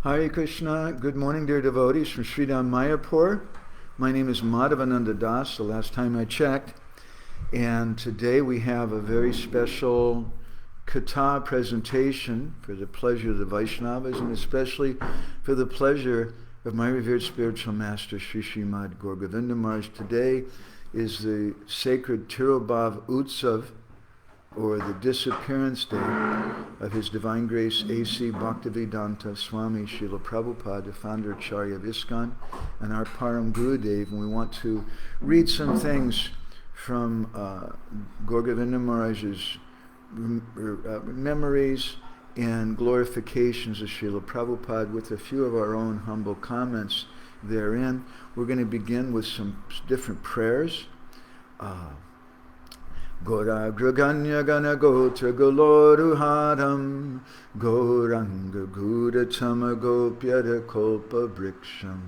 Hare Krishna. Good morning, dear devotees from Sridham Mayapur. My name is Madhavananda Das, the last time I checked. And today we have a very special Katha presentation for the pleasure of the Vaishnavas and especially for the pleasure of my revered spiritual master, Srimad Gour Govinda Maharaja. Today is the sacred Tirobhav Utsav, or the disappearance day of His Divine Grace A.C. Bhaktivedanta Swami Srila Prabhupada, the founder Acharya of ISKCON, and our Param Gurudev. And we want to read some things from Gour Govinda Maharaja's memories and glorifications of Srila Prabhupada with a few of our own humble comments therein. We're going to begin with some different prayers. Gora Graganya Gana Gotra Goloruharam Goranga Gudatama Gopyada Kolpa Briksham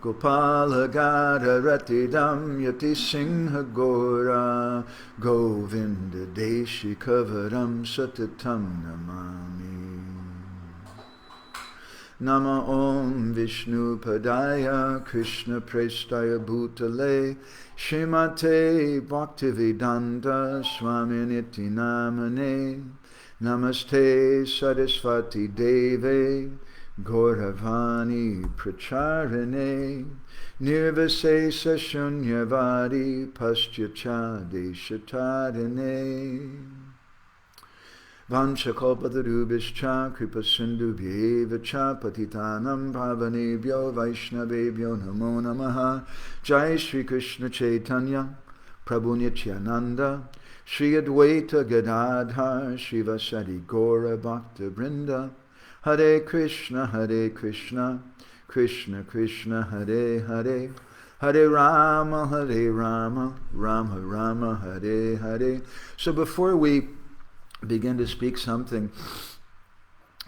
Gopala Gada Ratidam Yati Singha Gora Govinda Deshi Kavaram Satatam Namami Nama Om Vishnu Padaya Krishna Prestaya Bhutale Shrimate Bhaktivedanta Swami Niti Namane Namaste Saraswati Deve Gauravani Pracharane Nirvasesa Shunyavadi Paschyacha Deshatadane Vanchakalpatarubhischa kripasindubhyevacha patitanam bhavanebhyo vaishnavebhyo namo namaha. Jai Shri Krishna Chaitanya Prabhu Nityananda Shri Advaita Gadadhar Shivasadi Gaura Bhakta Vrinda. Hare Krishna Krishna Krishna Hare Hare Hare Rama Rama Rama Hare Hare. So before we begin to speak something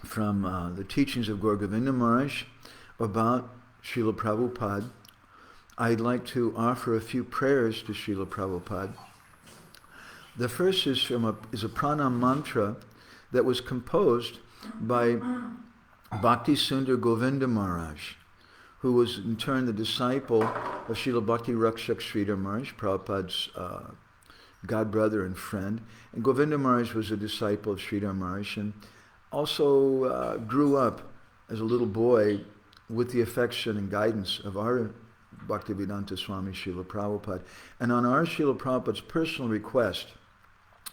from the teachings of Gour Govinda Maharaj about Srila Prabhupada, I'd like to offer a few prayers to Srila Prabhupada. The first is a pranam mantra that was composed by Bhakti Sundar Govinda Maharaj, who was in turn the disciple of Srila Bhakti Rakshak Sridhar Maharaj, Prabhupada's god brother and friend. And Govinda Maharaj was a disciple of Sridhar Maharaj and also grew up as a little boy with the affection and guidance of our Bhaktivedanta Swami Srila Prabhupada. And on our Srila Prabhupada's personal request,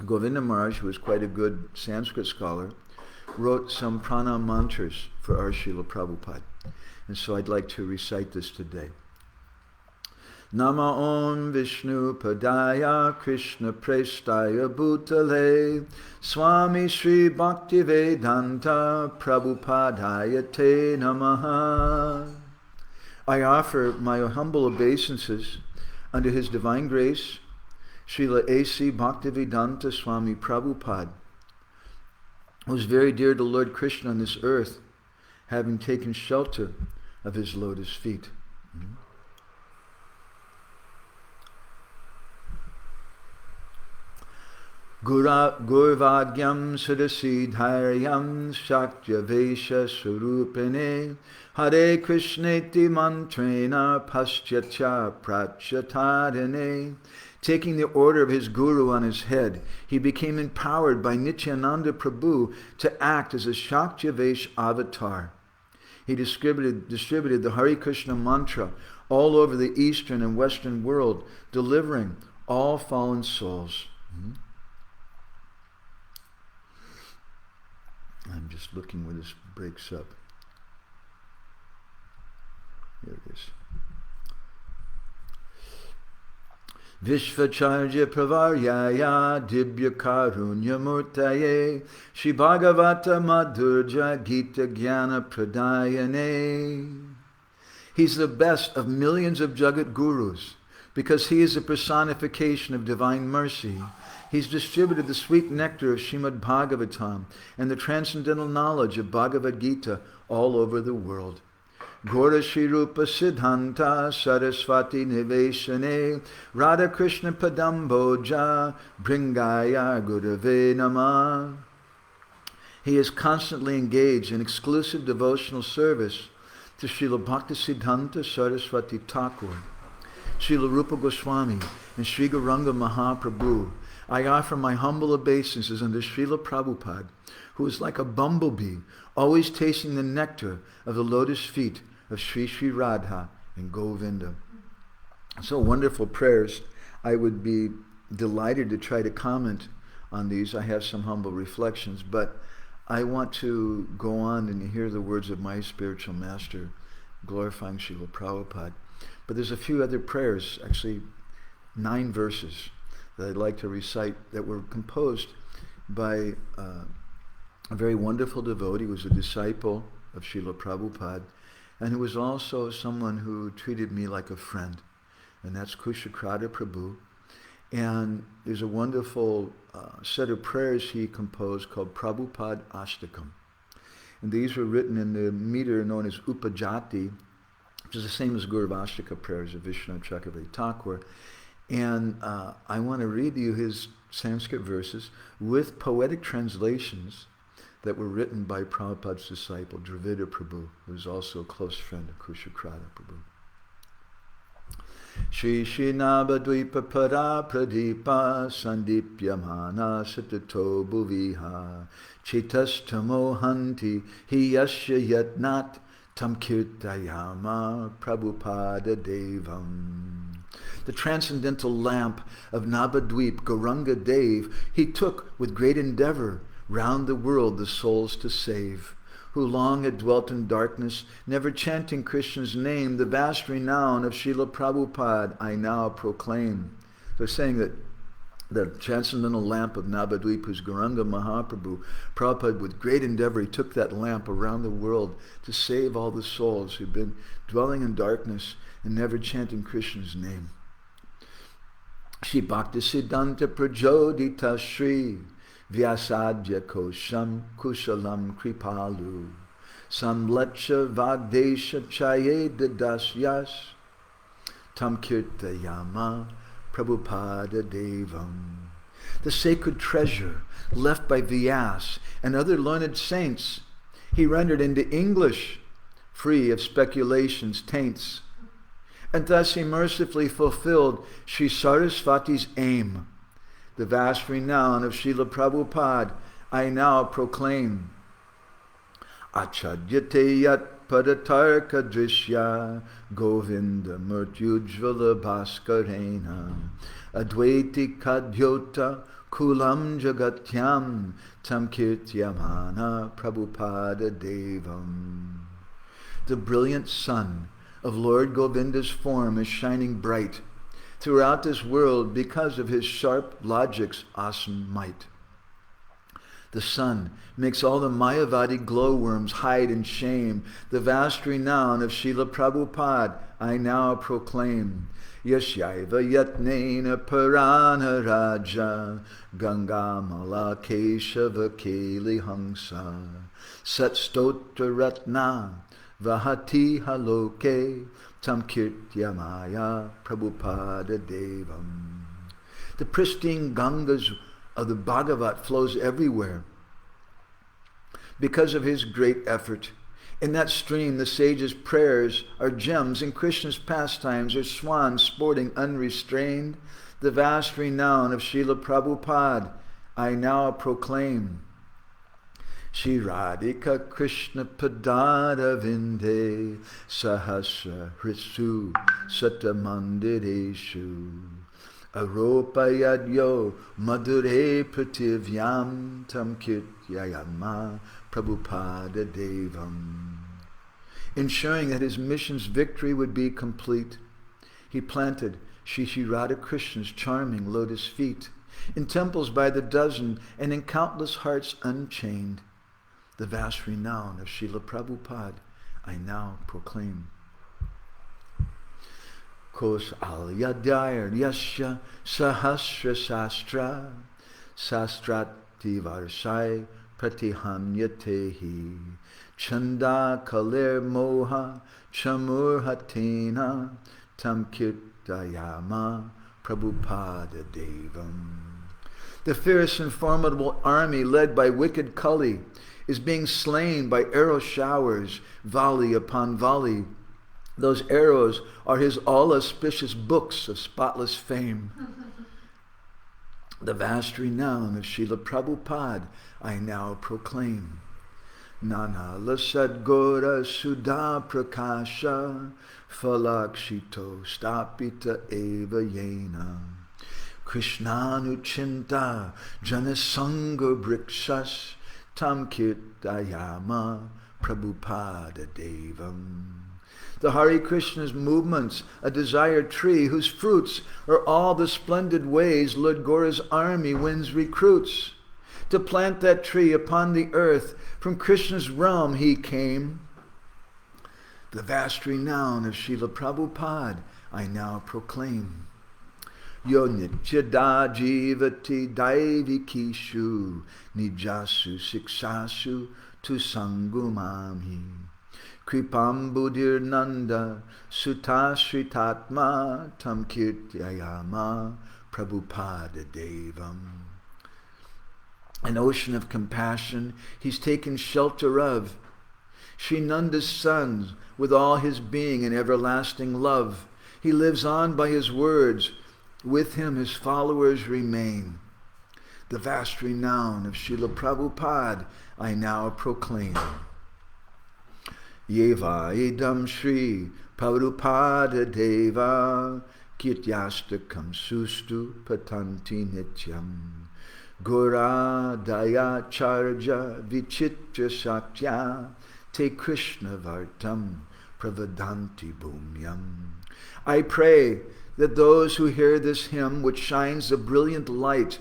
Govinda Maharaj, who was quite a good Sanskrit scholar, wrote some pranam mantras for our Srila Prabhupada. And so I'd like to recite this today. Nama Om Vishnu Padaya Krishna Prestaya Bhutale Swami Sri Bhaktivedanta Prabhupadaya Te Namaha. I offer my humble obeisances unto His Divine Grace, Srila A.C. Bhaktivedanta Swami Prabhupada, who is very dear to Lord Krishna on this earth, having taken shelter of His lotus feet. Gurvagyam Sudasiddharyam Shaktya Vesha Surupene Hare Krishneti Mantrena Paschyacha Prachyatadane. Taking the order of his guru on his head, he became empowered by Nityananda Prabhu to act as a Shaktya Vesh avatar. He distributed the Hare Krishna mantra all over the eastern and western world, delivering all fallen souls. I'm just looking where this breaks up. Here it is. Vishvacharya Pravaryaya Dibya Karunya Murtaye Shri Bhagavata Madhurja Gita Jnana Pradayane. He's the best of millions of Jagat Gurus because he is a personification of divine mercy. He's distributed the sweet nectar of Srimad Bhagavatam and the transcendental knowledge of Bhagavad Gita all over the world. Gaura Shri Rupa Siddhanta Saraswati Niveshane Radha Krishna Padamboja Bringaya Gurave Namah. He is constantly engaged in exclusive devotional service to Srila Bhaktisiddhanta Saraswati Thakur, Srila Rupa Goswami, and Sri Gauranga Mahaprabhu. I offer my humble obeisances unto Srila Prabhupada, who is like a bumblebee, always tasting the nectar of the lotus feet of Sri Sri Radha and Govinda. So wonderful prayers. I would be delighted to try to comment on these. I have some humble reflections, but I want to go on and hear the words of my spiritual master, glorifying Srila Prabhupada. But there's a few other prayers, actually 9 verses, that I'd like to recite that were composed by a very wonderful devotee who was a disciple of Srila Prabhupada, and who was also someone who treated me like a friend, and that's Kushakrata Prabhu. And there's a wonderful set of prayers he composed called Prabhupada Ashtakam. And these were written in the meter known as Upajati, which is the same as Guru Vashtaka prayers of Vishnu Chakravarti Thakur. And I want to read you his Sanskrit verses with poetic translations that were written by Prabhupada's disciple, Revered Prabhu, who was also a close friend of Kushakrata Prabhu. Shri Shri Nabadvipa Para Pradipa Sandipyamana Satato Bhuviha Chitastamo Hanti Hiyasya Yatnat Tam Kirtayama Prabhupada Devam. The transcendental lamp of Nabadvip, Gauranga Dev, he took with great endeavor round the world the souls to save, who long had dwelt in darkness, never chanting Krishna's name. The vast renown of Srila Prabhupada I now proclaim. They're saying that the transcendental lamp of Navadvip, who's Gauranga Mahaprabhu, Prabhupada with great endeavor, he took that lamp around the world to save all the souls who've been dwelling in darkness and never chanting Krishna's name. Shri Bhaktisiddhanta Prajodita Shri Vyasadya Kosham Kushalam Kripalu Samlecha Vagdesha Chaye Dadasyas Tam Kirtayama Prabhupada Devam. The sacred treasure left by Vyas and other learned saints he rendered into English, free of speculations, taints, and thus he mercifully fulfilled Sri Saraswati's aim. The vast renown of Srila Prabhupada I now proclaim. Achadyate yat padatarka drishya Govinda murtyujvala bhaskarena Advaiti kadyota kulam jagatyam tam kirtyamana Prabhupada Devam. The brilliant sun of Lord Govinda's form is shining bright throughout this world because of his sharp logic's awesome might. The sun makes all the Mayavadi glowworms hide in shame. The vast renown of Srila Prabhupada I now proclaim. Yashaiva yatnena parana raja Gangamala keshava keli hangsa Satstotra ratna vahati haloke Tam kirtyamaya Prabhupada Devam. The pristine Gangas of the Bhagavat flows everywhere because of his great effort. In that stream, the sages' prayers are gems, and Krishna's pastimes are swans sporting unrestrained. The vast renown of Srila Prabhupada I now proclaim. Shri Radhika Krishna Padada Vinde Sahasra Hrisu Satamandireshu Aropayadyo Madhure Prativyam Tam Kirtyayama Prabhupada Devam. Ensuring that his mission's victory would be complete, he planted Shri Shri Radha Krishna's charming lotus feet in temples by the dozen and in countless hearts unchained. The vast renown of Srila Prabhupada I now proclaim. Kos alyadayar yasya sahasra sastra sastrati varsai pratihamyatehi chanda kaler moha chamurhatena tam kirtayama Prabhupada Devam. The fierce and formidable army led by wicked Kali is being slain by arrow showers, volley upon volley. Those arrows are his all-auspicious books of spotless fame. The vast renown of Srila Prabhupada I now proclaim. Nana Lasadgora Sudha Prakasha Falakshito Stapita Eva Yena Krishnanuchinta Janasanga Brikshas Tam Kirtayama Prabhupada Devam. The Hare Krishna's movements, a desired tree whose fruits are all the splendid ways Lord Gaura's army wins recruits. To plant that tree upon the earth, from Krishna's realm he came. The vast renown of Srila Prabhupada I now proclaim. Yo nityada jivati daivikishu nijasu siksasu tu sangumami. Kripam buddhir nanda sutashritatma tam kirtyayama Prabhupada devam. An ocean of compassion he's taken shelter of. Sri Nanda's sons with all his being in everlasting love. He lives on by his words. With him his followers remain. The vast renown of Srila Prabhupada I now proclaim. Yeva idam Shri Prabhupada Deva Kirtyastakam sustu patanti nityam. Gora Daya Charja Vichitra Satya Te Krishna Vartam Pravadanti Bhumyam. I pray that those who hear this hymn, which shines the brilliant light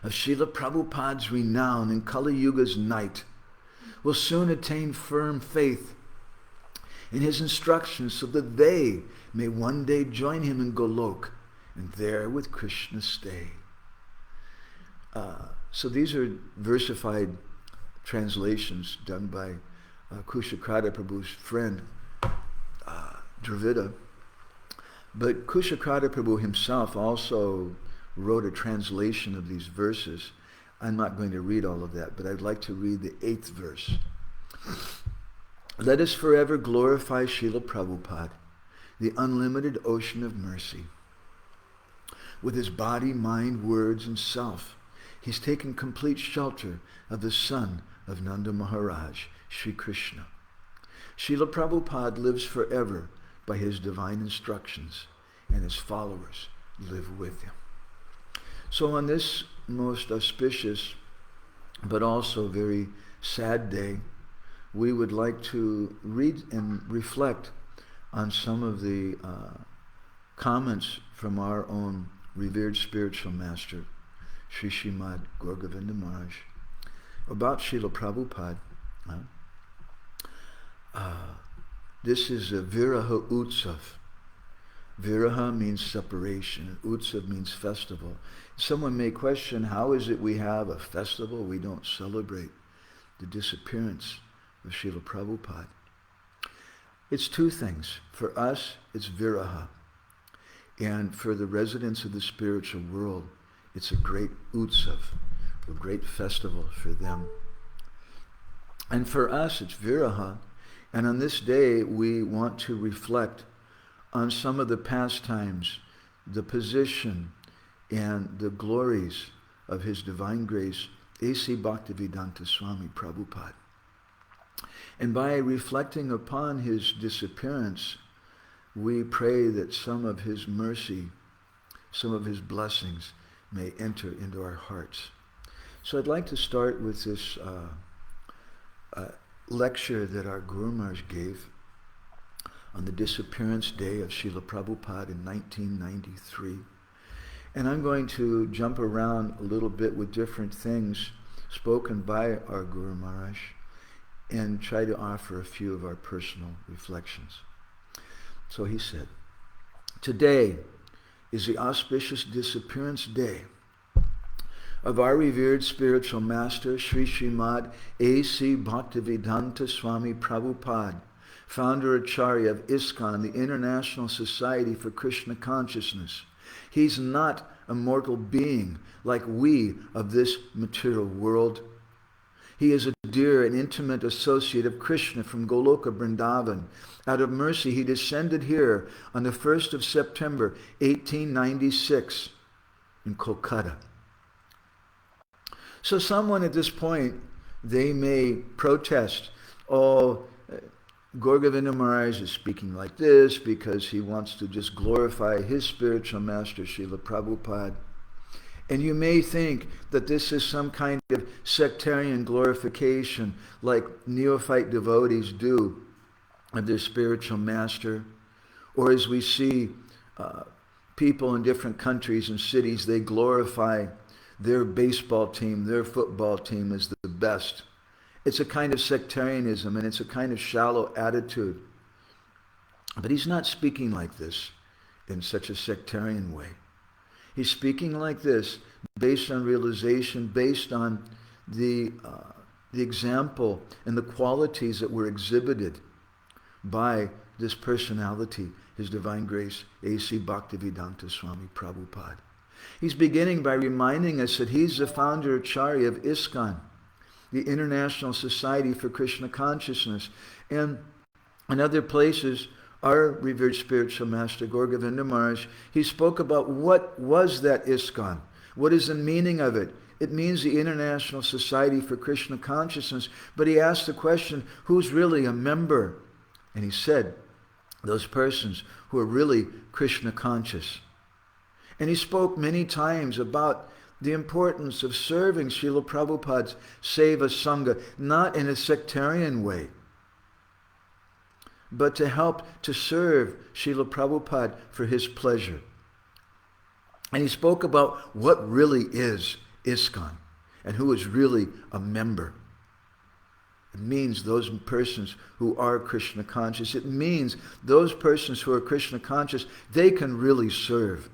of Srila Prabhupada's renown in Kali Yuga's night, will soon attain firm faith in his instructions so that they may one day join him in Golok and there with Krishna stay. So these are versified translations done by Kushakrata Prabhu's friend, Dravida. But Kushakrata Prabhu himself also wrote a translation of these verses. I'm not going to read all of that, but I'd like to read the 8th verse. Let us forever glorify Srila Prabhupada, the unlimited ocean of mercy. With his body, mind, words, and self, he's taken complete shelter of the son of Nanda Maharaj, Sri Krishna. Srila Prabhupada lives forever by his divine instructions, and his followers live with him. So on this most auspicious, but also very sad day, we would like to read and reflect on some of the comments from our own revered spiritual master, Sri Srimad Gour Govinda Maharaja, about Srila Prabhupada. This is a Viraha Utsav. Viraha means separation, and Utsav means festival. Someone may question, how is it we have a festival? We don't celebrate the disappearance of Srila Prabhupada. It's two things. For us, it's Viraha. And for the residents of the spiritual world, it's a great Utsav, a great festival for them. And for us, it's Viraha. And on this day, we want to reflect on some of the pastimes, the position, and the glories of His Divine Grace, A.C. Bhaktivedanta Swami Prabhupada. And by reflecting upon his disappearance, we pray that some of his mercy, some of his blessings may enter into our hearts. So I'd like to start with this lecture that our Guru Maharaj gave on the disappearance day of Srila Prabhupada in 1993. And I'm going to jump around a little bit with different things spoken by our Guru Maharaj and try to offer a few of our personal reflections. So he said, today is the auspicious disappearance day of our revered spiritual master, Sri Srimad A.C. Bhaktivedanta Swami Prabhupada, founder Acharya of ISKCON, the International Society for Krishna Consciousness. He's not a mortal being like we of this material world. He is a dear and intimate associate of Krishna from Goloka Vrindavan. Out of mercy, he descended here on the 1st of September, 1896 in Kolkata. So someone at this point, they may protest, oh, Gour Govinda Maharaj is speaking like this because he wants to just glorify his spiritual master, Srila Prabhupada. And you may think that this is some kind of sectarian glorification like neophyte devotees do of their spiritual master. Or as we see people in different countries and cities, they glorify their baseball team, their football team as the best. It's a kind of sectarianism and it's a kind of shallow attitude. But he's not speaking like this in such a sectarian way. He's speaking like this based on realization, based on the example and the qualities that were exhibited by this personality, His Divine Grace, A.C. Bhaktivedanta Swami Prabhupada. He's beginning by reminding us that he's the founder Acharya of ISKCON, the International Society for Krishna Consciousness. And in other places, our revered spiritual master, Gour Govinda Maharaj, he spoke about what was that ISKCON. What is the meaning of it? It means the International Society for Krishna Consciousness. But he asked the question, who's really a member? And he said, those persons who are really Krishna conscious. And he spoke many times about the importance of serving Srila Prabhupada's Seva Sangha, not in a sectarian way, but to help to serve Srila Prabhupada for his pleasure. And he spoke about what really is ISKCON and who is really a member. It means those persons who are Krishna conscious. It means those persons who are Krishna conscious, they can really serve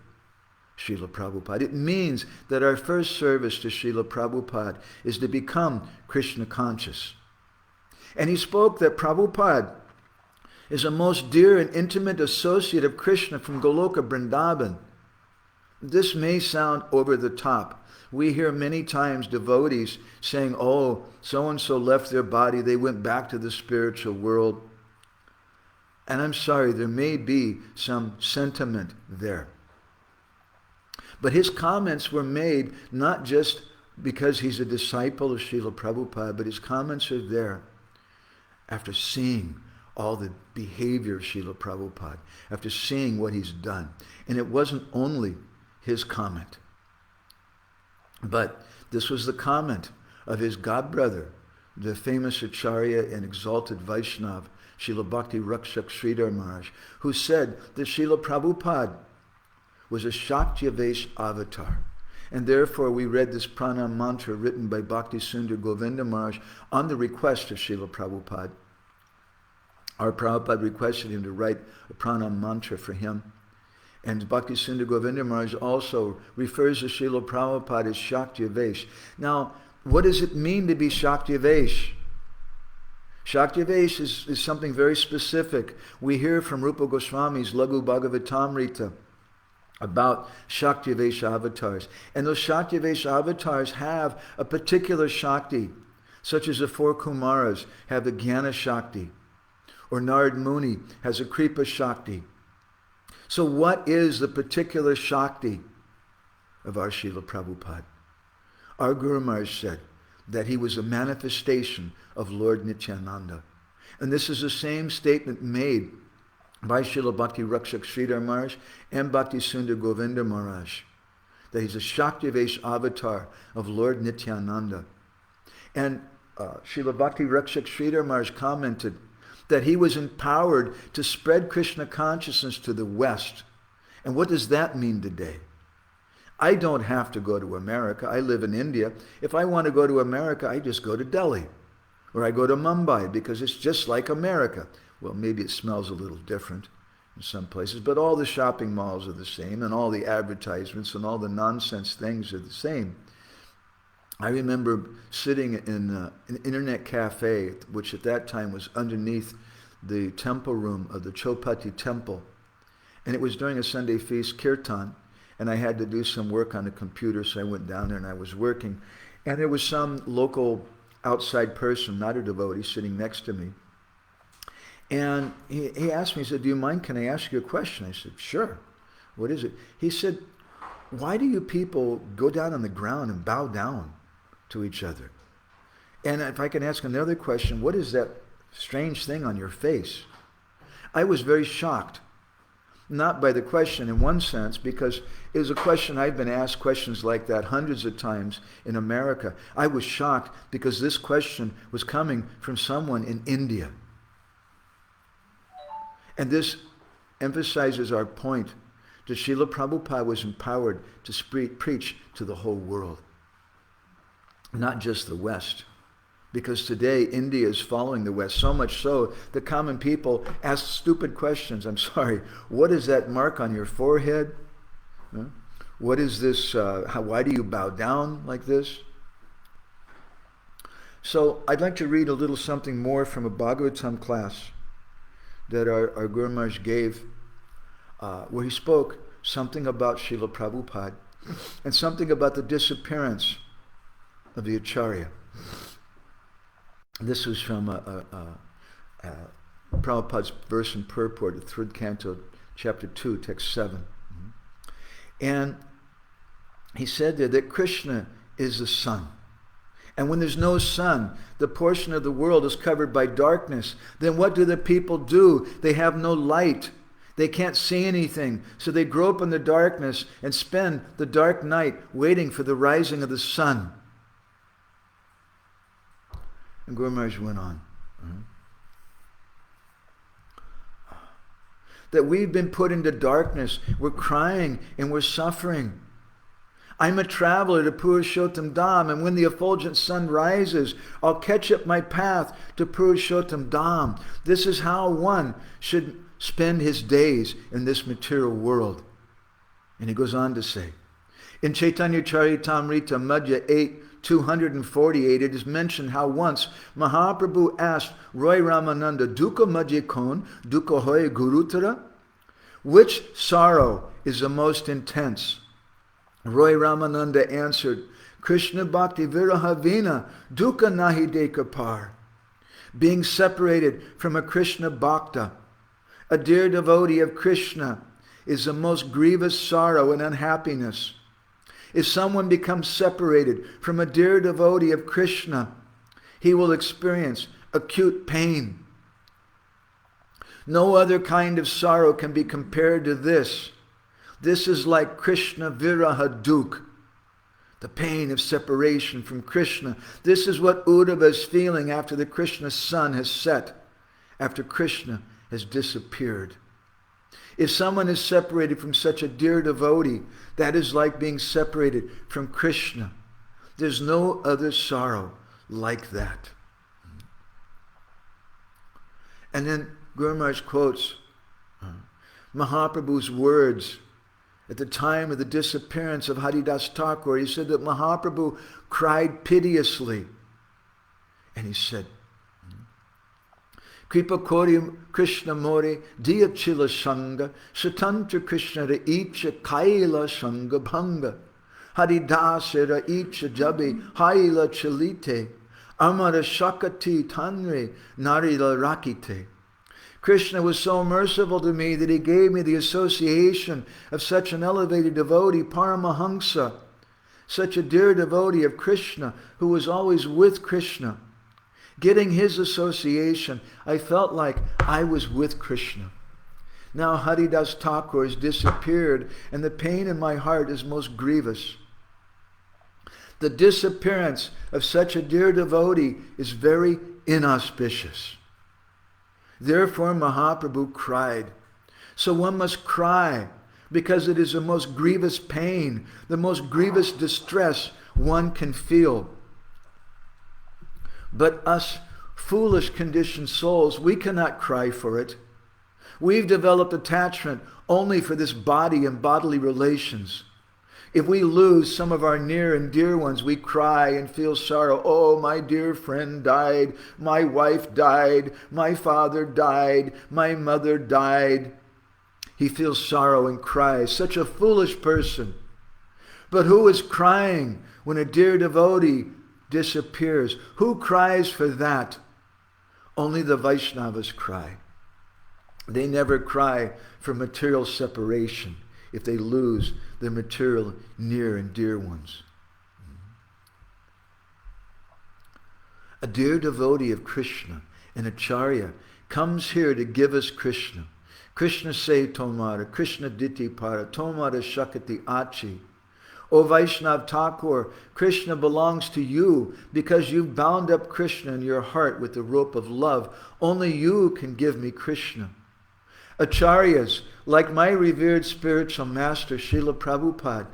Srila Prabhupada. It means that our first service to Srila Prabhupada is to become Krishna conscious. And he spoke that Prabhupada is a most dear and intimate associate of Krishna from Goloka Vrindavan. This may sound over the top. We hear many times devotees saying, oh, so-and-so left their body, they went back to the spiritual world. And I'm sorry, there may be some sentiment there. But his comments were made not just because he's a disciple of Srila Prabhupada, but his comments are there after seeing all the behavior of Srila Prabhupada, after seeing what he's done. And it wasn't only his comment, but this was the comment of his godbrother, the famous Acharya and exalted Vaishnava, Srila Bhakti Rakshak Sridhar Maharaj, who said that Srila Prabhupada was a Shaktivesh avatar. And therefore we read this pranam mantra written by Bhakti Sundar Govinda Maharaj on the request of Srila Prabhupada. Our Prabhupada requested him to write a pranam mantra for him. And Bhakti Sundar Govinda Maharaj also refers to Srila Prabhupada as Shaktivesh. Now, what does it mean to be Shaktivesh? Shaktivesh is something very specific. We hear from Rupa Goswami's Laghu Bhagavatamrita about Shaktivesh avatars. And those Shaktivesh avatars have a particular Shakti, such as the four Kumaras have the Jnana Shakti, or Narad Muni has a Kripa Shakti. So what is the particular Shakti of our Srila Prabhupada? Our Guru Maharaj said that he was a manifestation of Lord Nityananda. And this is the same statement made by Srila Bhakti Rakshak Sridhar Maharaj and Bhakti Sundar Govinda Maharaj, that he's a Shaktivesh avatar of Lord Nityananda. And Srila Bhakti Rakshak Sridhar Maharaj commented that he was empowered to spread Krishna consciousness to the West. And what does that mean today? I don't have to go to America. I live in India. If I want to go to America, I just go to Delhi. Or I go to Mumbai because it's just like America. Well, maybe it smells a little different in some places, but all the shopping malls are the same, and all the advertisements and all the nonsense things are the same. I remember sitting in an internet cafe, which at that time was underneath the temple room of the Chopati temple. And it was during a Sunday feast kirtan, and I had to do some work on the computer, so I went down there and I was working. And there was some local outside person, not a devotee, sitting next to me. And he asked me, he said, do you mind, can I ask you a question? I said, sure. What is it? He said, why do you people go down on the ground and bow down to each other? And if I can ask another question, what is that strange thing on your face? I was very shocked. Not by the question in one sense, because it was a question I've been asked questions like that hundreds of times in America. I was shocked because this question was coming from someone in India. And this emphasizes our point that Srila Prabhupada was empowered to preach to the whole world, not just the West. Because today, India is following the West, so much so that common people ask stupid questions. I'm sorry, what is that mark on your forehead? Huh? What is this? Why do you bow down like this? So I'd like to read a little something more from a Bhagavatam class that our Guru Maharaj gave, where he spoke something about Srila Prabhupada and something about the disappearance of the Acharya. This was from Prabhupada's verse and purport, the 3rd canto, chapter 2, text 7. And he said there that Krishna is the sun. And when there's no sun, the portion of the world is covered by darkness. Then what do the people do? They have no light. They can't see anything. So they grope in the darkness and spend the dark night waiting for the rising of the sun. And Guru Maharaj went on. That we've been put into darkness. We're crying and we're suffering. I'm a traveler to Purushottam Dham, and when the effulgent sun rises, I'll catch up my path to Purushottam Dham. This is how one should spend his days in this material world. And he goes on to say, in Chaitanya Charitamrita Madhya 8:248, it is mentioned how once Mahaprabhu asked Roy Ramananda, Dukkha Madhya Kon, Dukkha Hoy Gurutara? Which sorrow is the most intense? Roy Ramananda answered, Krishna Bhakti Viraha Vina, Dukkha Nahi Deka Par. Being separated from a Krishna Bhakta, a dear devotee of Krishna, is the most grievous sorrow and unhappiness. If someone becomes separated from a dear devotee of Krishna, he will experience acute pain. No other kind of sorrow can be compared to this. This is like Krishna Viraha Dukh, the pain of separation from Krishna. This is what Uddhava is feeling after the Krishna sun has set, after Krishna has disappeared. If someone is separated from such a dear devotee, that is like being separated from Krishna. There's no other sorrow like that. And then Guru Maharaj quotes Mahaprabhu's words at the time of the disappearance of Haridas Thakur. He said that Mahaprabhu cried piteously. And he said, Kripa Kori Krishna More Diya Chila Sangha Satantra Krishna Ra Icha Kaila Sangha Bhanga Haridasa Ra Icha Jabi Haila Chalite Amara Shakati Tanre Narila Rakite. Krishna was so merciful to me that he gave me the association of such an elevated devotee, Paramahamsa, such a dear devotee of Krishna who was always with Krishna. Getting his association, I felt like I was with Krishna. Now Haridas Thakur has disappeared and the pain in my heart is most grievous. The disappearance of such a dear devotee is very inauspicious. Therefore Mahaprabhu cried. So one must cry because it is the most grievous pain, the most grievous distress one can feel. But us foolish conditioned souls, we cannot cry for it. We've developed attachment only for this body and bodily relations. If we lose some of our near and dear ones, we cry and feel sorrow. Oh, my dear friend died. My wife died. My father died. My mother died. He feels sorrow and cries. Such a foolish person. But who is crying when a dear devotee disappears. Who cries for that? Only the Vaishnavas cry. They never cry for material separation if they lose their material near and dear ones. A dear devotee of Krishna, an acharya, comes here to give us Krishna. Krishna se tomara, Krishna diti para, tomara shakati achi. O Vaishnav Thakur, Krishna belongs to you because you've bound up Krishna in your heart with the rope of love. Only you can give me Krishna. Acharyas, like my revered spiritual master, Srila Prabhupada,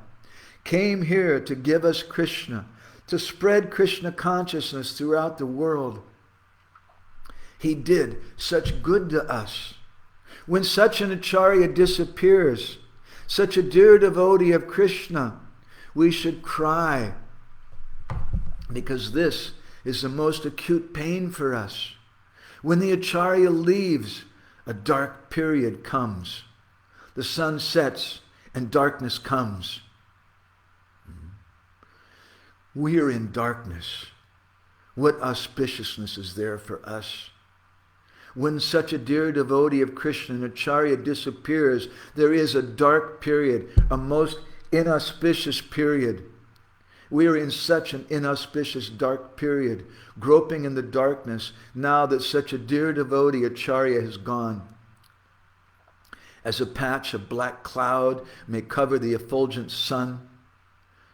came here to give us Krishna, to spread Krishna consciousness throughout the world. He did such good to us. When such an acharya disappears, such a dear devotee of Krishna, we should cry, because this is the most acute pain for us. When the acharya leaves, a dark period comes. The sun sets and darkness comes. We are in darkness. What auspiciousness is there for us? When such a dear devotee of Krishna, an acharya, disappears, there is a dark period, a most inauspicious period. We are in such an inauspicious dark period, groping in the darkness now that such a dear devotee, acharya, has gone. As a patch of black cloud may cover the effulgent sun,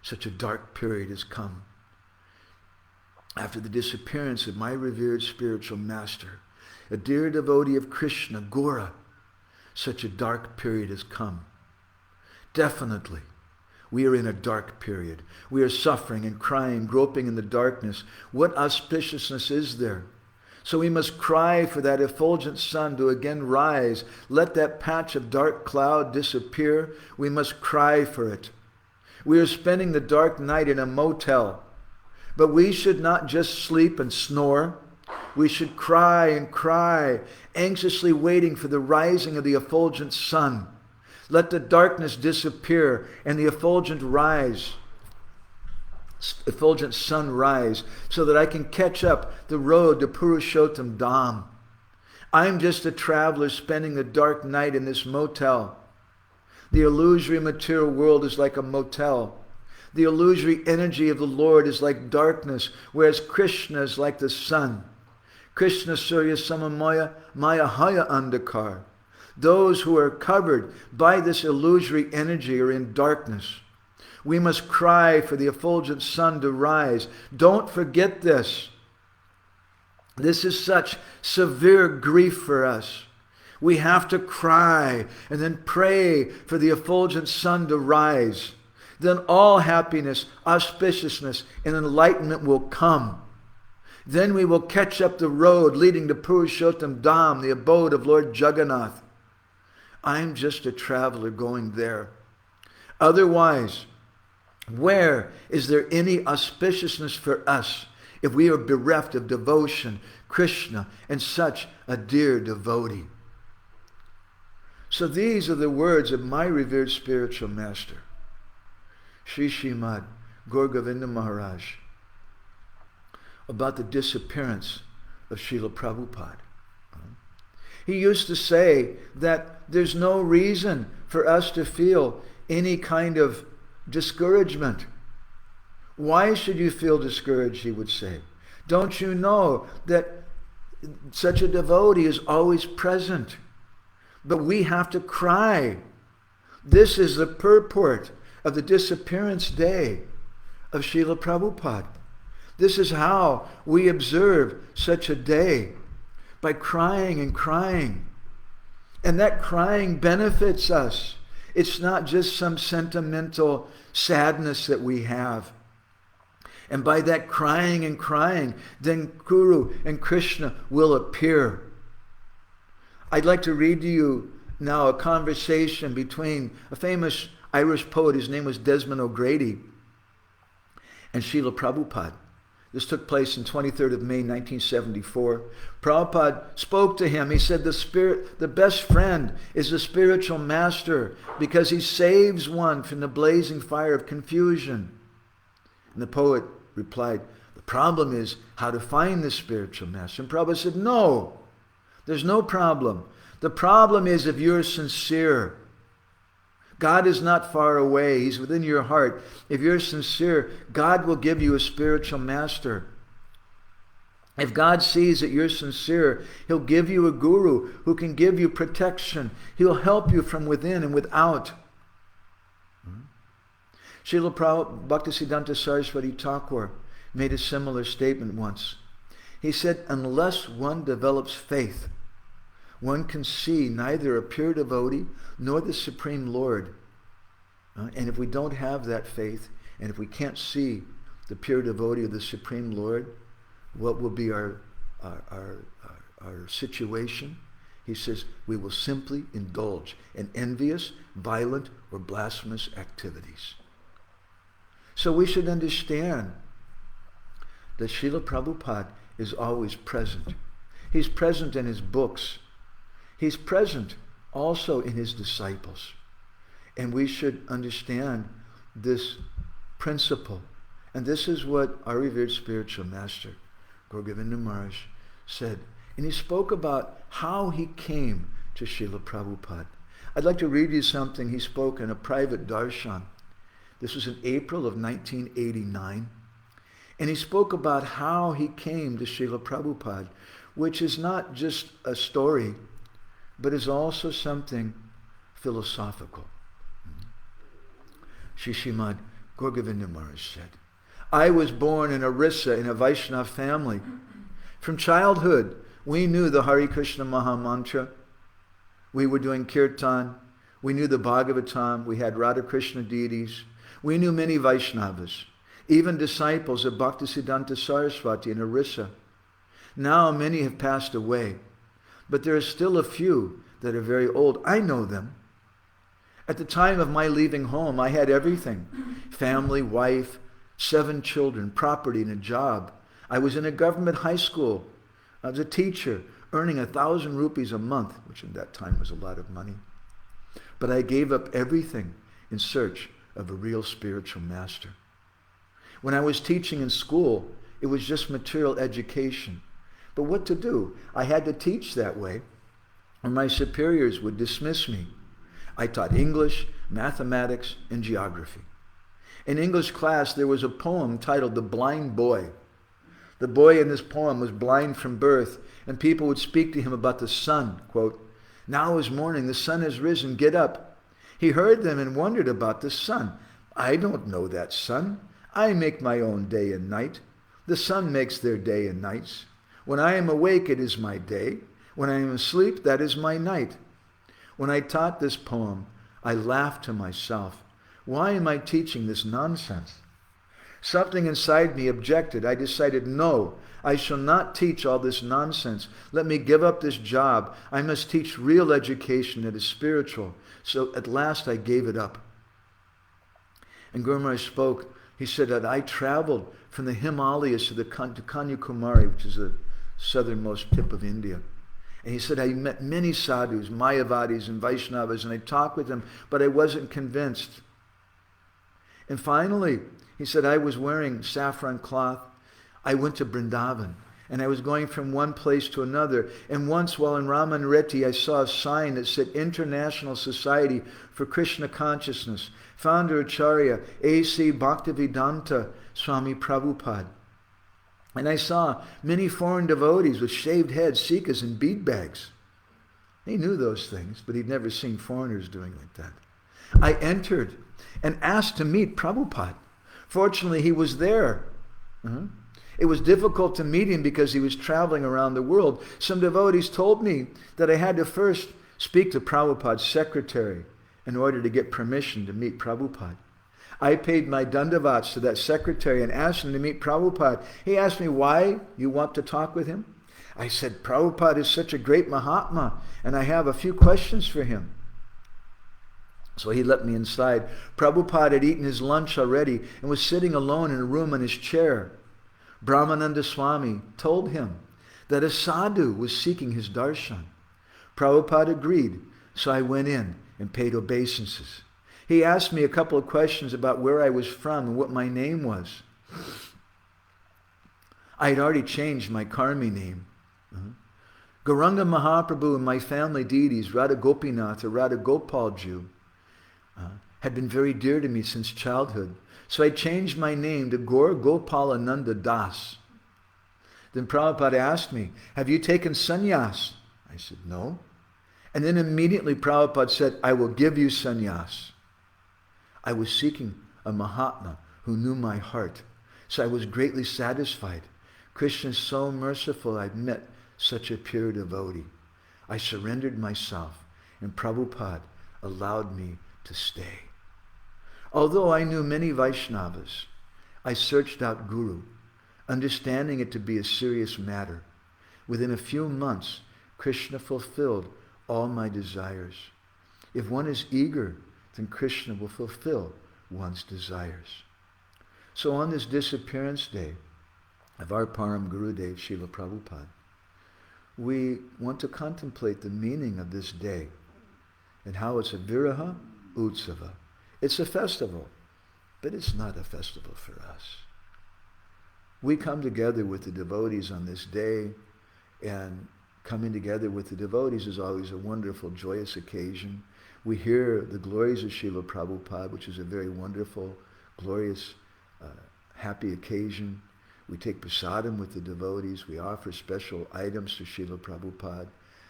such a dark period has come. After the disappearance of my revered spiritual master, a dear devotee of Krishna, Goura, such a dark period has come. Definitely, we are in a dark period. We are suffering and crying, groping in the darkness. What auspiciousness is there? So we must cry for that effulgent sun to again rise. Let that patch of dark cloud disappear. We must cry for it. We are spending the dark night in a motel. But we should not just sleep and snore. We should cry and cry, anxiously waiting for the rising of the effulgent sun. Let the darkness disappear and the effulgent sun rise, so that I can catch up the road to Purushottam Dham. I'm just a traveler spending the dark night in this motel. The illusory material world is like a motel. The illusory energy of the Lord is like darkness, whereas Krishna is like the sun. Krishna Surya Samamaya Maya Haya Andakar. Those who are covered by this illusory energy are in darkness. We must cry for the effulgent sun to rise. Don't forget this. This is such severe grief for us. We have to cry and then pray for the effulgent sun to rise. Then all happiness, auspiciousness, and enlightenment will come. Then we will catch up the road leading to Purushottam Dham, the abode of Lord Jagannath. I'm just a traveler going there. Otherwise, where is there any auspiciousness for us if we are bereft of devotion, Krishna, and such a dear devotee? So these are the words of my revered spiritual master, Sri Srimad Gour Govinda Maharaja, about the disappearance of Srila Prabhupada. He used to say that there's no reason for us to feel any kind of discouragement. Why should you feel discouraged, he would say. Don't you know that such a devotee is always present? But we have to cry. This is the purport of the disappearance day of Srila Prabhupada. This is how we observe such a day, by crying and crying. And that crying benefits us. It's not just some sentimental sadness that we have. And by that crying and crying, then Guru and Krishna will appear. I'd like to read to you now a conversation between a famous Irish poet, his name was Desmond O'Grady, and Srila Prabhupada. This took place on 23rd of May, 1974. Prabhupada spoke to him. He said, the best friend is the spiritual master because he saves one from the blazing fire of confusion. And the poet replied, the The problem is how to find the spiritual master. And Prabhupada said, no, there's no problem. The problem is if you're sincere. God is not far away. He's within your heart. If you're sincere, God will give you a spiritual master. If God sees that you're sincere, He'll give you a guru who can give you protection. He'll help you from within and without. Srila Prabhupada, Bhaktisiddhanta Saraswati Thakur made a similar statement once. He said, unless one develops faith, one can see neither a pure devotee nor the Supreme Lord. And if we don't have that faith, and if we can't see the pure devotee of the Supreme Lord, what will be our situation? He says, we will simply indulge in envious, violent, or blasphemous activities. So we should understand that Srila Prabhupada is always present. He's present in his books. He's present also in his disciples. And we should understand this principle. And this is what our revered spiritual master, Gour Govinda Maharaja, said. And he spoke about how he came to Srila Prabhupada. I'd like to read you something he spoke in a private darshan. This was in April of 1989. And he spoke about how he came to Srila Prabhupada, which is not just a story, but is also something philosophical. Srimad Gour Govinda Maharaja said, I was born in Orissa in a Vaishnava family. From childhood, we knew the Hare Krishna Maha Mantra. We were doing kirtan. We knew the Bhagavatam. We had Radha Krishna deities. We knew many Vaishnavas, even disciples of Bhaktisiddhanta Saraswati in Orissa. Now many have passed away, but there are still a few that are very old. I know them. At the time of my leaving home, I had everything. Family, wife, 7 children, property, and a job. I was in a government high school. I was a teacher, earning 1,000 rupees a month, which in that time was a lot of money. But I gave up everything in search of a real spiritual master. When I was teaching in school, it was just material education. But what to do? I had to teach that way, or my superiors would dismiss me. I taught English, mathematics, and geography. In English class, there was a poem titled The Blind Boy. The boy in this poem was blind from birth, and people would speak to him about the sun. Quote, now is morning, the sun has risen, get up. He heard them and wondered about the sun. I don't know that sun. I make my own day and night. The sun makes their day and nights. When I am awake, it is my day. When I am asleep, that is my night. When I taught this poem, I laughed to myself. Why am I teaching this nonsense? Something inside me objected. I decided, no, I shall not teach all this nonsense. Let me give up this job. I must teach real education that is spiritual. So at last I gave it up. And Guru Maharaj spoke. He said that I traveled from the Himalayas to Kanyakumari, which is the southernmost tip of India. And he said, I met many sadhus, Mayavadis and Vaishnavas, and I talked with them, but I wasn't convinced. And finally, he said, I was wearing saffron cloth. I went to Vrindavan, and I was going from one place to another. And once while in Ramanreti, I saw a sign that said International Society for Krishna Consciousness, Founder Acharya A.C. Bhaktivedanta Swami Prabhupada. And I saw many foreign devotees with shaved heads, sikas, and bead bags. He knew those things, but he'd never seen foreigners doing like that. I entered and asked to meet Prabhupada. Fortunately, he was there. It was difficult to meet him because he was traveling around the world. Some devotees told me that I had to first speak to Prabhupada's secretary in order to get permission to meet Prabhupada. I paid my dandavats to that secretary and asked him to meet Prabhupada. He asked me, why you want to talk with him? I said, Prabhupada is such a great Mahatma, and I have a few questions for him. So he let me inside. Prabhupada had eaten his lunch already and was sitting alone in a room in his chair. Brahmananda Swami told him that a sadhu was seeking his darshan. Prabhupada agreed, so I went in and paid obeisances. He asked me a couple of questions about where I was from and what my name was. I had already changed my karmi name. Gauranga Mahaprabhu and my family deities, Radha Gopinath or Radha Gopalju, had been very dear to me since childhood. So I changed my name to Gour Gopalananda Das. Then Prabhupada asked me, have you taken sannyas? I said, no. And then immediately Prabhupada said, I will give you sannyas. I was seeking a Mahatma who knew my heart. So I was greatly satisfied. Krishna is so merciful, I've met such a pure devotee. I surrendered myself, and Prabhupada allowed me to stay. Although I knew many Vaishnavas, I searched out Guru, understanding it to be a serious matter. Within a few months, Krishna fulfilled all my desires. If one is eager, then Krishna will fulfill one's desires. So on this disappearance day of our Param Gurudev, Srila Prabhupada, we want to contemplate the meaning of this day and how it's a Viraha Utsava. It's a festival, but it's not a festival for us. We come together with the devotees on this day, and coming together with the devotees is always a wonderful, joyous occasion. We hear the glories of Srila Prabhupada, which is a very wonderful, glorious, happy occasion. We take prasadam with the devotees. We offer special items to Srila Prabhupada.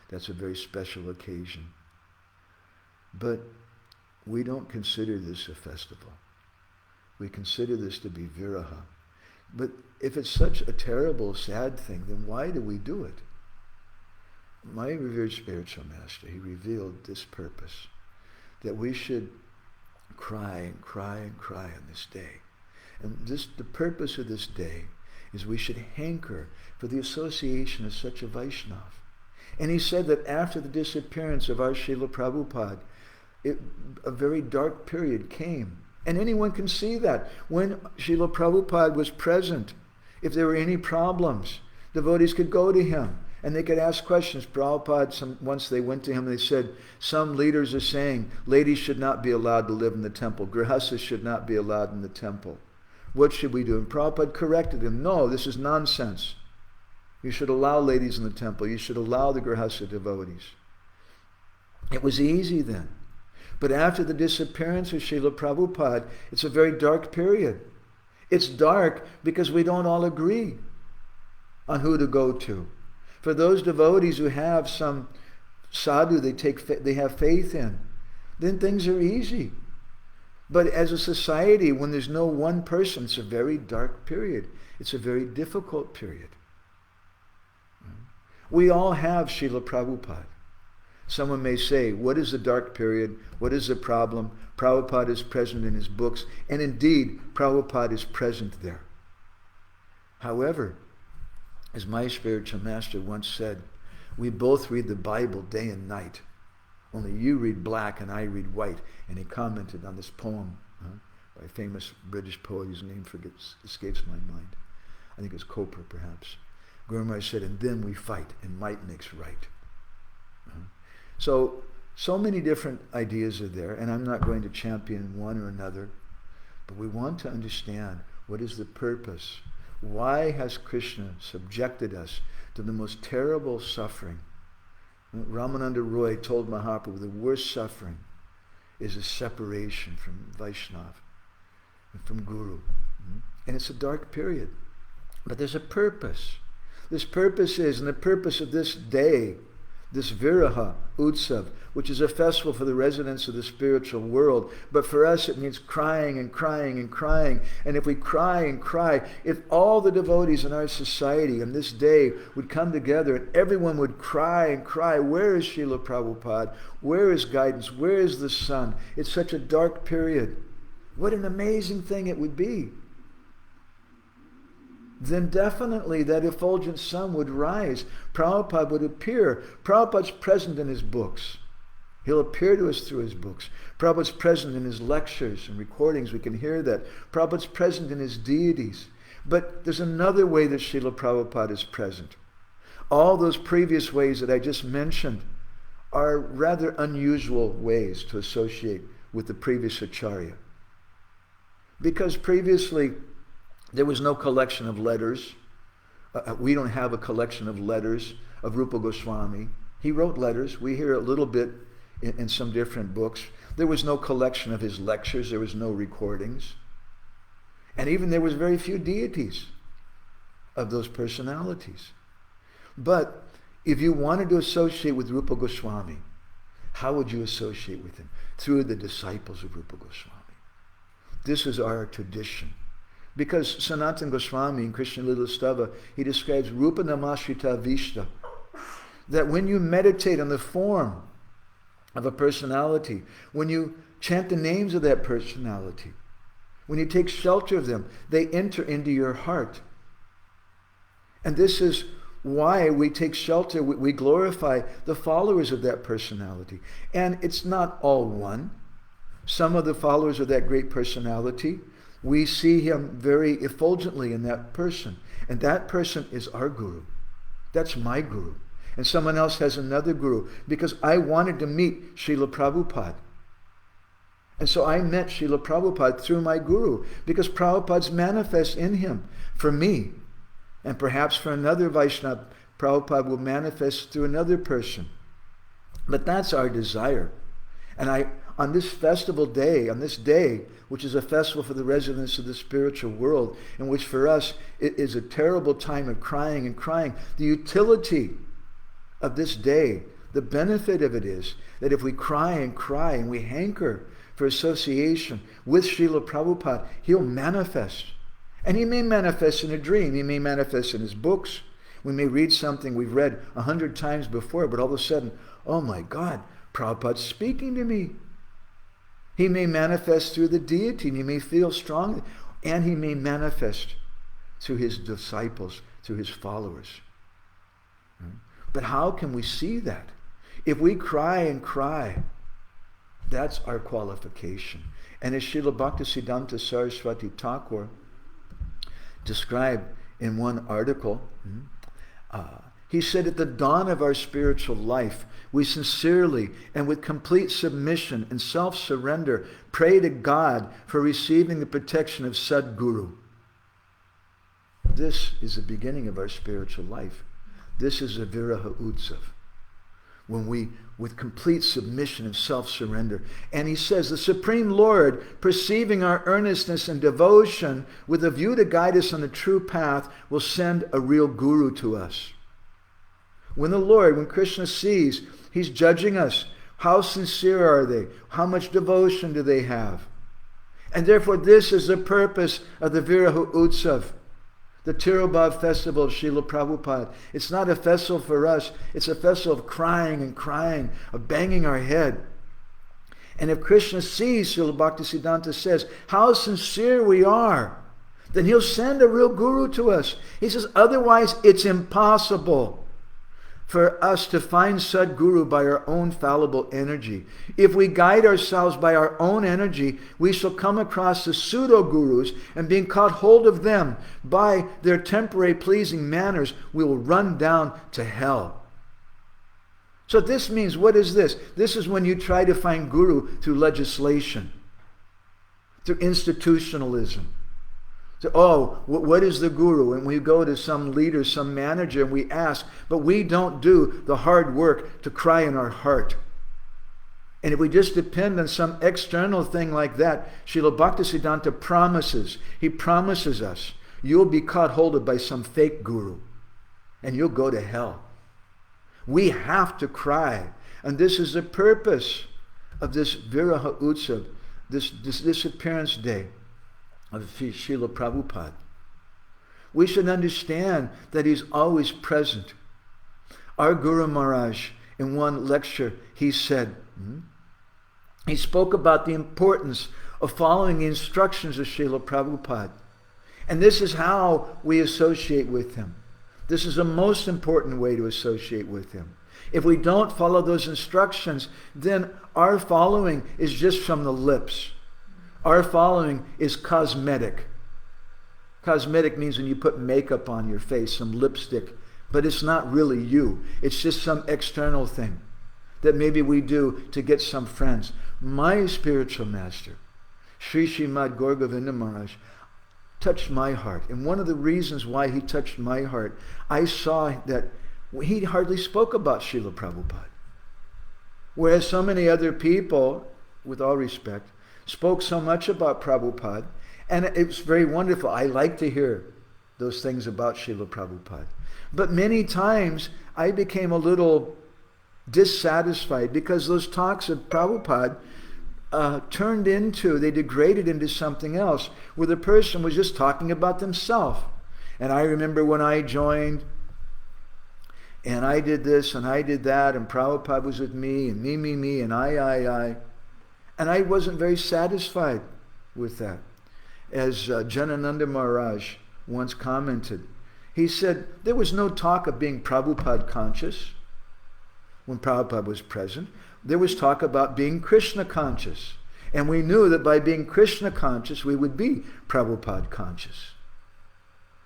That's a very special occasion. But we don't consider this a festival. We consider this to be viraha. But if it's such a terrible, sad thing, then why do we do it? My revered spiritual master, he revealed this purpose, that we should cry and cry and cry on this day. And the purpose of this day is we should hanker for the association of such a Vaishnava. And he said that after the disappearance of our Srila Prabhupada, a very dark period came. And anyone can see that. When Srila Prabhupada was present, if there were any problems, devotees could go to him and they could ask questions. Prabhupada, once they went to him, they said, some leaders are saying ladies should not be allowed to live in the temple. Grihasthas should not be allowed in the temple. What should we do? And Prabhupada corrected him. No, this is nonsense. You should allow ladies in the temple. You should allow the Grihastha devotees. It was easy then. But after the disappearance of Srila Prabhupada, it's a very dark period. It's dark because we don't all agree on who to go to. For those devotees who have some sadhu they have faith in, then things are easy. But as a society, when there's no one person, it's a very dark period. It's a very difficult period. We all have Srila Prabhupada. Someone may say, what is the dark period? What is the problem? Prabhupada is present in his books. And indeed, Prabhupada is present there. However, as my spiritual master once said, we both read the Bible day and night. Only you read black and I read white. And he commented on this poem by a famous British poet whose name escapes my mind. I think it was Cowper, perhaps. Guru Maharaj said, and then we fight, and might makes right. So many different ideas are there, and I'm not going to champion one or another, but we want to understand what is the purpose. Why has Krishna subjected us to the most terrible suffering? Ramananda Roy told Mahaprabhu the worst suffering is a separation from Vaishnava and from Guru. And it's a dark period. But there's a purpose. This purpose is, and the purpose of this day, this Viraha Utsav, which is a festival for the residents of the spiritual world. But for us it means crying and crying and crying. And if we cry and cry, if all the devotees in our society on this day would come together and everyone would cry and cry, where is Srila Prabhupada? Where is guidance? Where is the sun? It's such a dark period. What an amazing thing it would be. Then definitely that effulgent sun would rise. Prabhupada would appear. Prabhupada's present in his books. He'll appear to us through his books. Prabhupada's present in his lectures and recordings. We can hear that. Prabhupada's present in his deities. But there's another way that Srila Prabhupada is present. All those previous ways that I just mentioned are rather unusual ways to associate with the previous Acharya. Because previously, there was no collection of letters We don't have a collection of letters of Rupa Goswami. He wrote letters. We hear a little bit in some different books. There was no collection of his lectures. There was no recordings. And even there was very few deities of those personalities. But if you wanted to associate with Rupa Goswami, how would you associate with him? Through the disciples of Rupa Goswami. This is our tradition. Because Sanatana Goswami in Krishna Lila Stava, he describes Rupa Namashrita Vishta, that when you meditate on the form of a personality, when you chant the names of that personality, when you take shelter of them, they enter into your heart. And this is why we take shelter, we glorify the followers of that personality. And it's not all one. Some of the followers of that great personality, we see him very effulgently in that person. And that person is our guru. That's my guru. And someone else has another guru. Because I wanted to meet Srila Prabhupada. And so I met Srila Prabhupada through my guru. Because Prabhupada's manifest in him for me. And perhaps for another Vaishnava, Prabhupada will manifest through another person. But that's our desire. And on this festival day, on this day, which is a festival for the residents of the spiritual world, in which for us it is a terrible time of crying and crying, the utility of this day, the benefit of it is that if we cry and we hanker for association with Srila Prabhupada, he'll manifest. And he may manifest in a dream. He may manifest in his books. We may read something we've read 100 times before, but all of a sudden, oh my God, Prabhupada's speaking to me. He may manifest through the deity, and he may feel strong, and he may manifest through his disciples, through his followers. But how can we see that? If we cry and cry, that's our qualification. And as Srila Bhaktisiddhanta Saraswati Thakur described in one article, he said, at the dawn of our spiritual life, we sincerely and with complete submission and self-surrender pray to God for receiving the protection of Sadguru. This is the beginning of our spiritual life. This is a Viraha Utsav. When we, with complete submission and self-surrender. And he says, the Supreme Lord, perceiving our earnestness and devotion with a view to guide us on the true path, will send a real guru to us. When the Lord, when Krishna sees, he's judging us. How sincere are they? How much devotion do they have? And therefore this is the purpose of the Viraha Utsav, the Tirobhav festival of Srila Prabhupada. It's not a festival for us. It's a festival of crying and crying, of banging our head. And if Krishna sees, Srila Bhaktisiddhanta says, how sincere we are, then he'll send a real guru to us. He says, otherwise it's impossible for us to find Sadguru by our own fallible energy. If we guide ourselves by our own energy, we shall come across the pseudo-gurus, and being caught hold of them by their temporary pleasing manners, we will run down to hell. So this means, what is this? This is when you try to find guru through legislation, through institutionalism. So, oh, what is the guru? And we go to some leader, some manager, and we ask, but we don't do the hard work to cry in our heart. And if we just depend on some external thing like that, Srila Bhaktisiddhanta promises, he promises us, you'll be caught hold of by some fake guru, and you'll go to hell. We have to cry, and this is the purpose of this Viraha Utsav, this disappearance day of Srila Prabhupada. We should understand that he's always present. Our Guru Maharaj, in one lecture, he said, he spoke about the importance of following the instructions of Srila Prabhupada. And this is how we associate with him. This is the most important way to associate with him. If we don't follow those instructions, then our following is just from the lips. Our following is cosmetic. Cosmetic means when you put makeup on your face, some lipstick, but it's not really you. It's just some external thing that maybe we do to get some friends. My spiritual master, Sri Srimad Gour Govinda Maharaja, touched my heart. And one of the reasons why he touched my heart, I saw that he hardly spoke about Srila Prabhupada. Whereas so many other people, with all respect, spoke so much about Prabhupada. And it was very wonderful. I like to hear those things about Srila Prabhupada. But many times I became a little dissatisfied because those talks of Prabhupada they degraded into something else, where the person was just talking about themselves. And I remember when I joined, and I did this and I did that, and Prabhupada was with me, and me, and I. And I wasn't very satisfied with that. As Janananda Maharaj once commented, he said, there was no talk of being Prabhupada conscious when Prabhupada was present. There was talk about being Krishna conscious. And we knew that by being Krishna conscious, we would be Prabhupada conscious.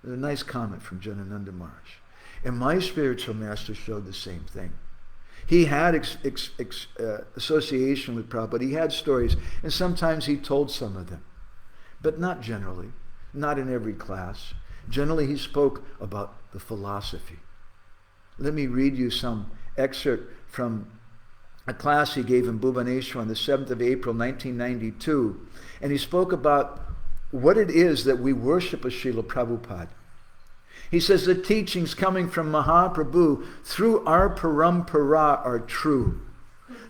A nice comment from Janananda Maharaj. And my spiritual master showed the same thing. He had association with Prabhupada. He had stories. And sometimes he told some of them. But not generally. Not in every class. Generally, he spoke about the philosophy. Let me read you some excerpt from a class he gave in Bhubaneswar on the 7th of April, 1992. And he spoke about what it is that we worship as Srila Prabhupada. He says the teachings coming from Mahaprabhu through our parampara are true.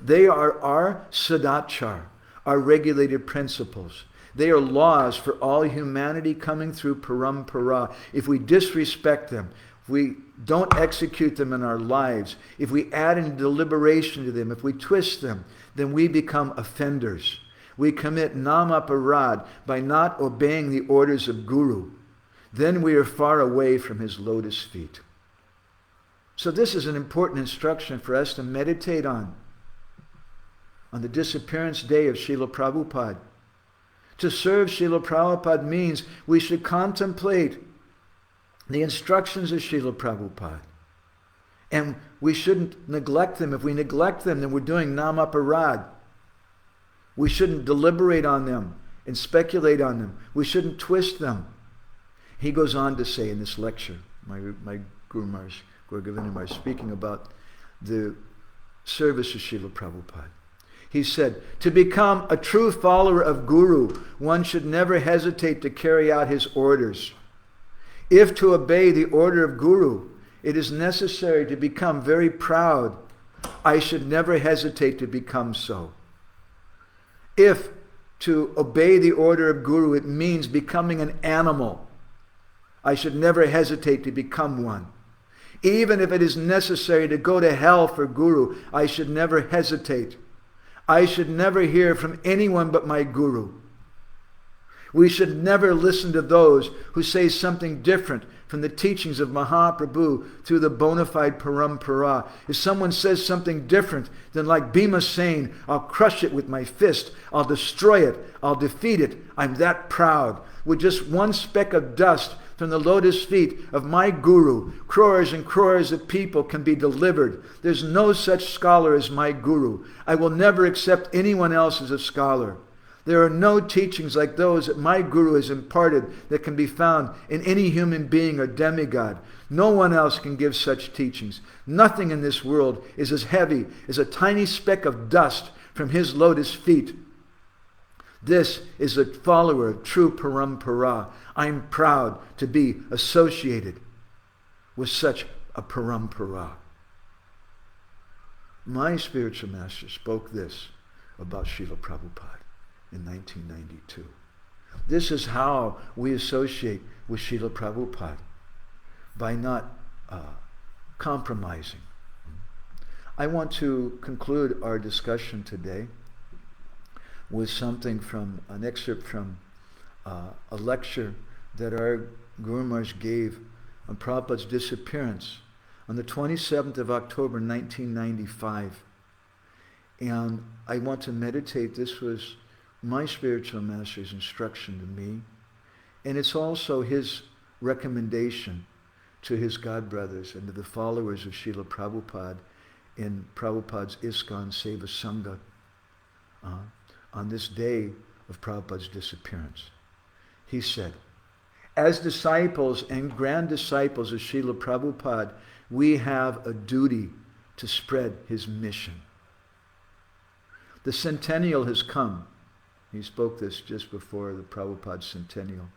They are our sadachar, our regulated principles. They are laws for all humanity coming through parampara. If we disrespect them, if we don't execute them in our lives, if we add in deliberation to them, if we twist them, then we become offenders. We commit namaparad by not obeying the orders of Guru. Then we are far away from his lotus feet. So this is an important instruction for us to meditate on the disappearance day of Srila Prabhupada. To serve Srila Prabhupada means we should contemplate the instructions of Srila Prabhupada. And we shouldn't neglect them. If we neglect them, then we're doing namaparad. We shouldn't deliberate on them and speculate on them. We shouldn't twist them. He goes on to say in this lecture, my Guru Maharaj, Gour Govinda Maharaja, speaking about the service of Srila Prabhupada. He said, to become a true follower of Guru, one should never hesitate to carry out his orders. If to obey the order of Guru, it is necessary to become very proud, I should never hesitate to become so. If to obey the order of Guru, it means becoming an animal, I should never hesitate to become one. Even if it is necessary to go to hell for Guru, I should never hesitate. I should never hear from anyone but my Guru. We should never listen to those who say something different from the teachings of Mahaprabhu through the bona fide parampara. If someone says something different, then like Bhima saying, I'll crush it with my fist, I'll destroy it, I'll defeat it, I'm that proud. With just one speck of dust from the lotus feet of my Guru, crores and crores of people can be delivered. There's no such scholar as my Guru. I will never accept anyone else as a scholar. There are no teachings like those that my Guru has imparted that can be found in any human being or demigod. No one else can give such teachings. Nothing in this world is as heavy as a tiny speck of dust from his lotus feet. This is a follower of true parampara. I'm proud to be associated with such a parampara. My spiritual master spoke this about Srila Prabhupada in 1992. This is how we associate with Srila Prabhupada, by not compromising. I want to conclude our discussion today with something from an excerpt from a lecture that our Guru Maharaj gave on Prabhupada's disappearance on the 27th of October 1995. And I want to meditate. This was my spiritual master's instruction to me, and it's also his recommendation to his God brothers and to the followers of Srila Prabhupada in Prabhupada's ISKCON Seva Sangha on this day of Prabhupada's disappearance. He said, As disciples and grand disciples of Srila Prabhupada, we have a duty to spread his mission. The centennial has come. He spoke this just before the Prabhupada centennial.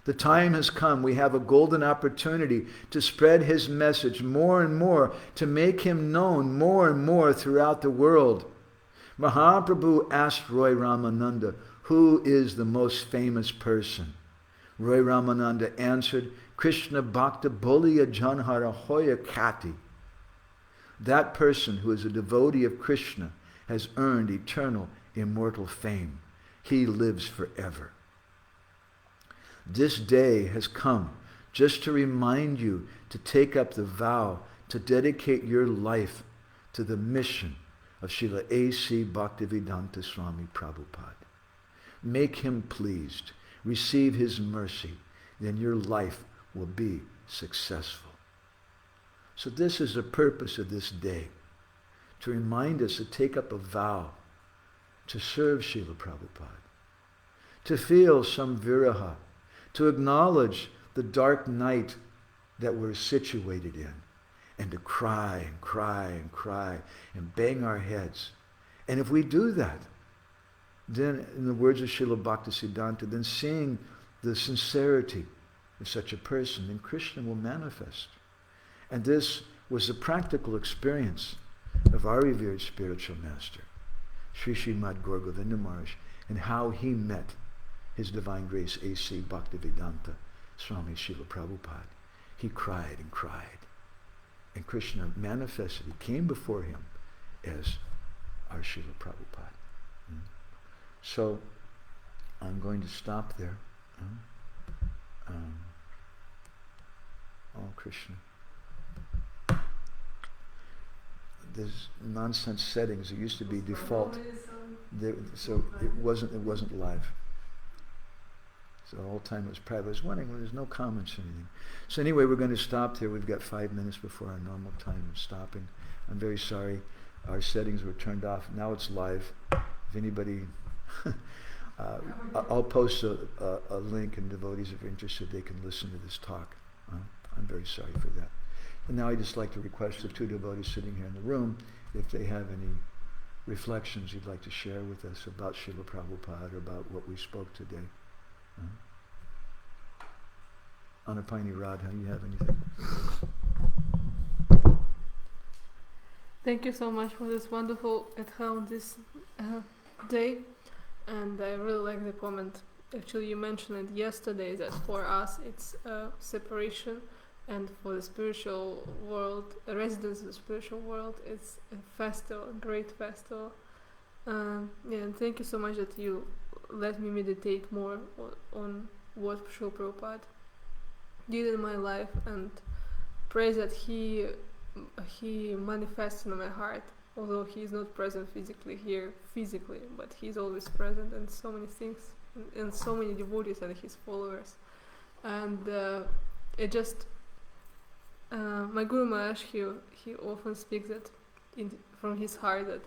The time has come. We have a golden opportunity to spread his message more and more, to make him known more and more throughout the world. Mahaprabhu asked Roy Ramananda, who is the most famous person? Roy Ramananda answered, Krishna Bhakta Boliya Janhara Hoya Kati. That person who is a devotee of Krishna has earned eternal, immortal fame. He lives forever. This day has come just to remind you to take up the vow to dedicate your life to the mission of Srila A.C. Bhaktivedanta Swami Prabhupada. Make him pleased. Receive his mercy. Then your life will be successful. So this is the purpose of this day, to remind us to take up a vow to serve Srila Prabhupada, to feel some viraha, to acknowledge the dark night that we're situated in, and to cry and cry and cry and bang our heads. And if we do that, then in the words of Srila Bhaktisiddhanta, then seeing the sincerity of such a person, then Krishna will manifest. And this was the practical experience of our revered spiritual master, Srimad Gour Govinda Maharaja, and how he met His Divine Grace A.C. Bhaktivedanta Swami Srila Prabhupada. He cried and cried. And Krishna manifested. He came before him as our Srila Prabhupada. So, I'm going to stop there. Oh, Krishna. There's nonsense settings. It used to be default. So it wasn't live. So the whole time it was private. I was wondering, well, there's no comments or anything. So anyway, we're going to stop there. We've got 5 minutes before our normal time of stopping. I'm very sorry. Our settings were turned off. Now it's live. If anybody... I'll post a link, and devotees, if you're interested, they can listen to this talk. I'm very sorry for that. And now I'd just like to request the 2 devotees sitting here in the room, if they have any reflections you'd like to share with us about Srila Prabhupada or about what we spoke today. Anapani Radha, you have anything? Thank you so much for this wonderful account this day. And I really like the comment. Actually, you mentioned it yesterday that for us it's separation, and for the spiritual world, residents of the spiritual world, it's a festival, a great festival. And thank you so much that you let me meditate more on what Srila Prabhupada did in my life, and pray that he manifests in my heart. Although he is not present physically, but he is always present in so many things, and so many devotees and his followers. And it just, my Guru Maharaj, he often speaks that from his heart, that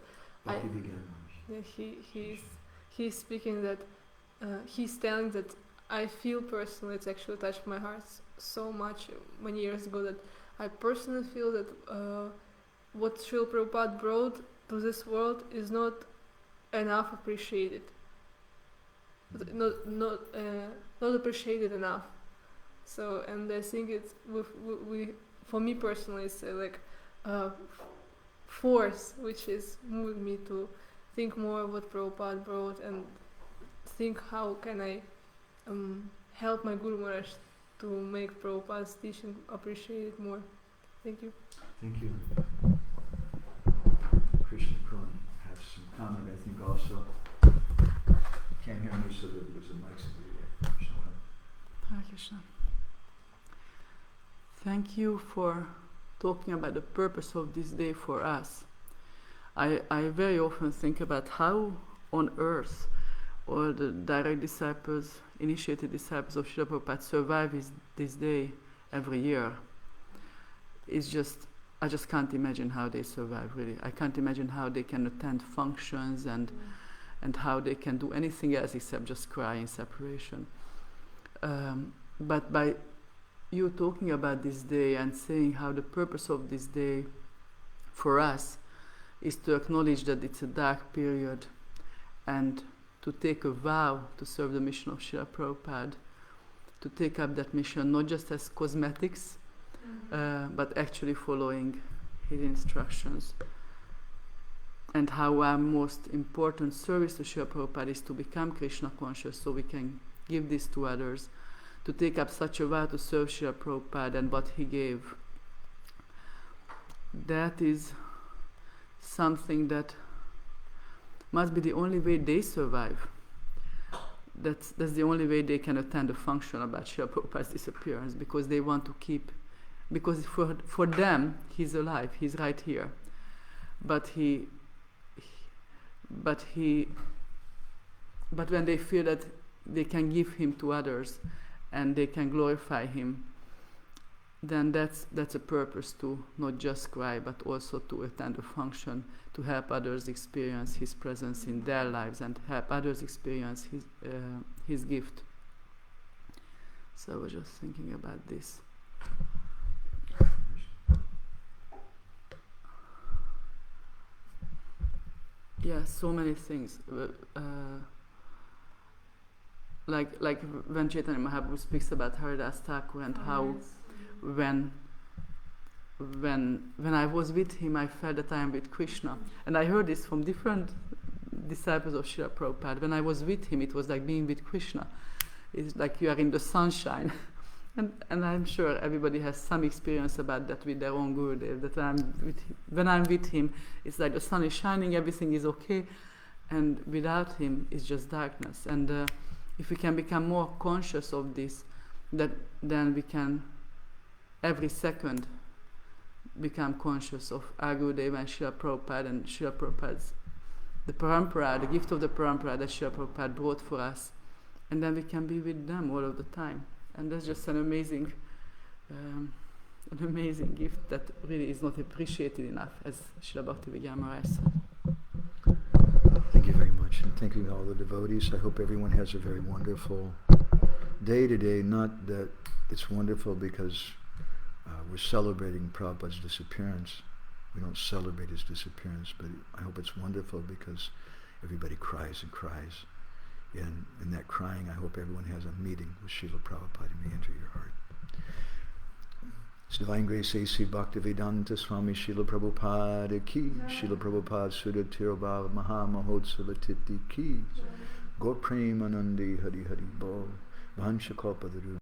he's speaking that, he's telling that I feel personally, it's actually touched my heart so much many years ago, that I personally feel that what Srila Prabhupada brought to this world is not enough appreciated. Not appreciated enough. So, and I think it's we for me personally, it's like a force which is moving me to think more of what Prabhupada brought, and think how can I help my Guru Maharaj to make Prabhupada's teaching appreciated more. Thank you. Thank you. Krishna Kron has some comment, I think, also. Can't hear me, so there's a mic somewhere. Hare Krishna. Thank you for talking about the purpose of this day for us. I very often think about how on earth all the direct disciples, initiated disciples of Srila Prabhupada survive this day every year. It's just, I just can't imagine how they survive, really. I can't imagine how they can attend functions and how they can do anything else except just cry in separation. but by you talking about this day and saying how the purpose of this day for us is to acknowledge that it's a dark period and to take a vow to serve the mission of Srila Prabhupada, to take up that mission not just as cosmetics, but actually following his instructions. And how our most important service to Srila Prabhupada is to become Krishna conscious so we can give this to others, to take up such a vow to serve Srila Prabhupada and what he gave. That is something that must be the only way they survive. That's the only way they can attend a function about Srila Prabhupada's disappearance, because they want to keep, because for them he's alive, he's right here, but when they feel that they can give him to others and they can glorify him, then that's a purpose to not just cry but also to attend a function, to help others experience his presence in their lives and help others experience his gift. So I was just thinking about this. Yeah, so many things. Like when Chaitanya Mahaprabhu speaks about Haridas Thakur and how when I was with him, I felt that I am with Krishna. And I heard this from different disciples of Srila Prabhupada. When I was with him, it was like being with Krishna. It's like you are in the sunshine. And I'm sure everybody has some experience about that with their own Gurudev, that when I'm with him, it's like the sun is shining, everything is okay, and without him, it's just darkness. And if we can become more conscious of this, then we can every second become conscious of our Gurudev and Srila Prabhupada and Srila Prabhupada's, the parampara, the gift of the parampara that Srila Prabhupada brought for us, and then we can be with them all of the time. And that's just an amazing gift that really is not appreciated enough, as Srila Bhaktivedanta Maharaj said. Thank you very much, and thank you all the devotees. I hope everyone has a very wonderful day today. Not that it's wonderful because we're celebrating Prabhupada's disappearance. We don't celebrate his disappearance, but I hope it's wonderful because everybody cries and cries. And in that crying, I hope everyone has a meeting with Srila Prabhupada and may enter your heart. His Divine Grace A.C. Bhaktivedanta Swami Srila Prabhupada ki, Srila Prabhupada Sudha Tirobhava Maha Mahotsava Titi ki, Gaur Premanandi Hari Hari Bo, Vancha Kalpadharu.